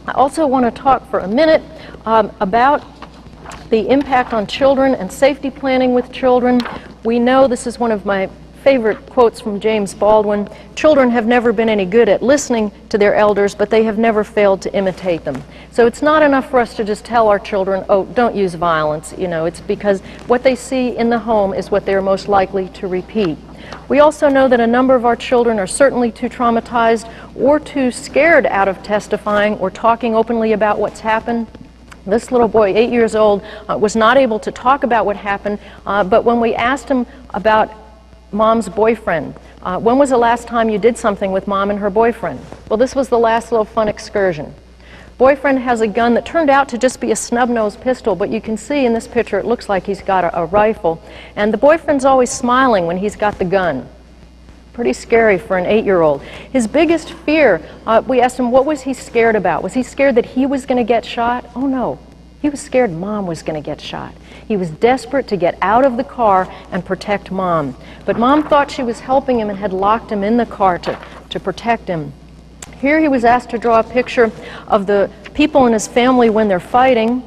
I also want to talk for a minute about the impact on children and safety planning with children. We know, this is one of my favorite quotes from James Baldwin, children have never been any good at listening to their elders, but they have never failed to imitate them. So it's not enough for us to just tell our children, oh, don't use violence. You know, it's because what they see in the home is what they're most likely to repeat. We also know that a number of our children are certainly too traumatized or too scared out of testifying or talking openly about what's happened. This little boy, 8 years old, was not able to talk about what happened, but when we asked him about Mom's boyfriend, when was the last time you did something with Mom and her boyfriend? Well, this was the last little fun excursion. Boyfriend has a gun that turned out to just be a snub-nosed pistol, but you can see in this picture it looks like he's got a rifle. And the boyfriend's always smiling when he's got the gun. Pretty scary for an 8-year-old. His biggest fear, we asked him what was he scared about. Was he scared that he was going to get shot? Oh no, he was scared Mom was going to get shot. He was desperate to get out of the car and protect Mom. But Mom thought she was helping him and had locked him in the car to protect him. Here he was asked to draw a picture of the people in his family when they're fighting.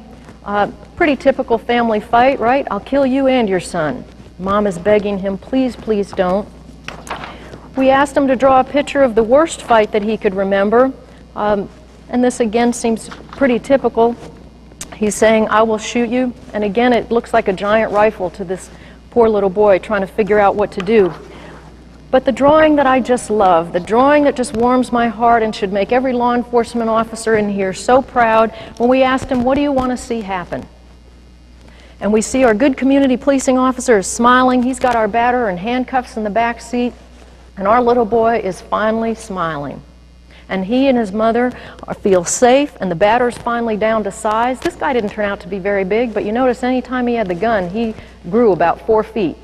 Pretty typical family fight, right? I'll kill you and your son. Mom is begging him, please, please don't. We asked him to draw a picture of the worst fight that he could remember. And this again seems pretty typical. He's saying, I will shoot you. And again, it looks like a giant rifle to this poor little boy trying to figure out what to do. But the drawing that I just love, the drawing that just warms my heart and should make every law enforcement officer in here so proud, when we asked him, what do you want to see happen? And we see our good community policing officer is smiling. He's got our batterer in handcuffs in the back seat. And our little boy is finally smiling. And he and his mother feel safe, and the batter's finally down to size. This guy didn't turn out to be very big, but you notice any time he had the gun, he grew about 4 feet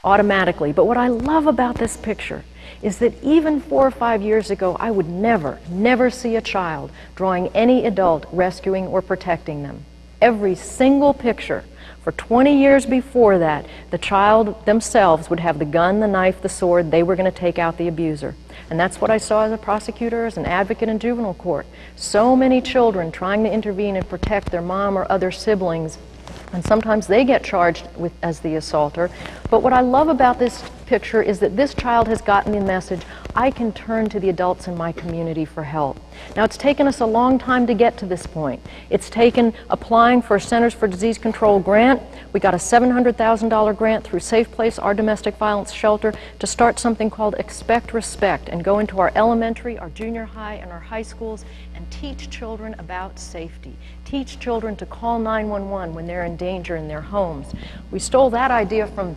automatically. But what I love about this picture is that even 4 or 5 years ago, I would never see a child drawing any adult rescuing or protecting them. Every single picture for 20 years before that, the child themselves would have the gun, the knife, the sword. They were going to take out the abuser. And that's what I saw as a prosecutor, as an advocate in juvenile court. So many children trying to intervene and protect their mom or other siblings, and sometimes they get charged as the assaulter. But what I love about this picture is that this child has gotten the message, I can turn to the adults in my community for help. Now, it's taken us a long time to get to this point. It's taken applying for a Centers for Disease Control grant. We got a $700,000 grant through Safe Place, our domestic violence shelter, to start something called Expect Respect and go into our elementary, our junior high, and our high schools and teach children about safety. Teach children to call 911 when they're in danger in their homes. We stole that idea from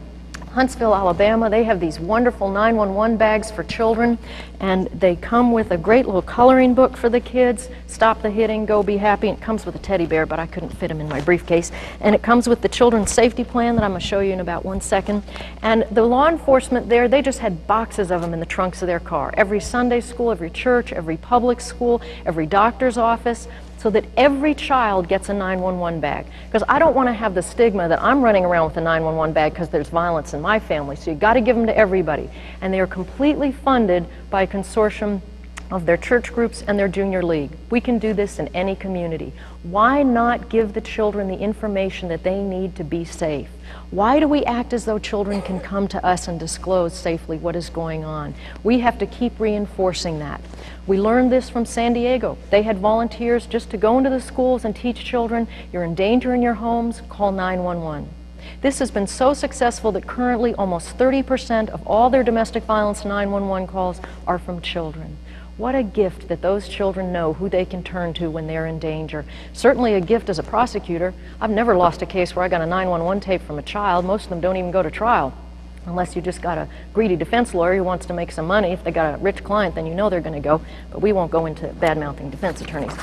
Huntsville, Alabama. They have these wonderful 911 bags for children, and they come with a great little coloring book for the kids, Stop the Hitting, Go Be Happy. And it comes with a teddy bear, but I couldn't fit him in my briefcase. And it comes with the children's safety plan that I'm going to show you in about 1 second. And the law enforcement there, they just had boxes of them in the trunks of their car. Every Sunday school, every church, every public school, every doctor's office, so that every child gets a 911 bag. Because I don't want to have the stigma that I'm running around with a 911 bag because there's violence in my family. So you've got to give them to everybody. And they are completely funded by a consortium of their church groups and their junior league. We can do this in any community. Why not give the children the information that they need to be safe? Why do we act as though children can come to us and disclose safely what is going on? We have to keep reinforcing that. We learned this from San Diego. They had volunteers just to go into the schools and teach children, you're in danger in your homes, call 911. This has been so successful that currently almost 30% of all their domestic violence 911 calls are from children. What a gift that those children know who they can turn to when they're in danger. Certainly a gift as a prosecutor. I've never lost a case where I got a 911 tape from a child. Most of them don't even go to trial, unless you just got a greedy defense lawyer who wants to make some money. If they got a rich client, then you know they're going to go. But we won't go into bad-mouthing defense attorneys.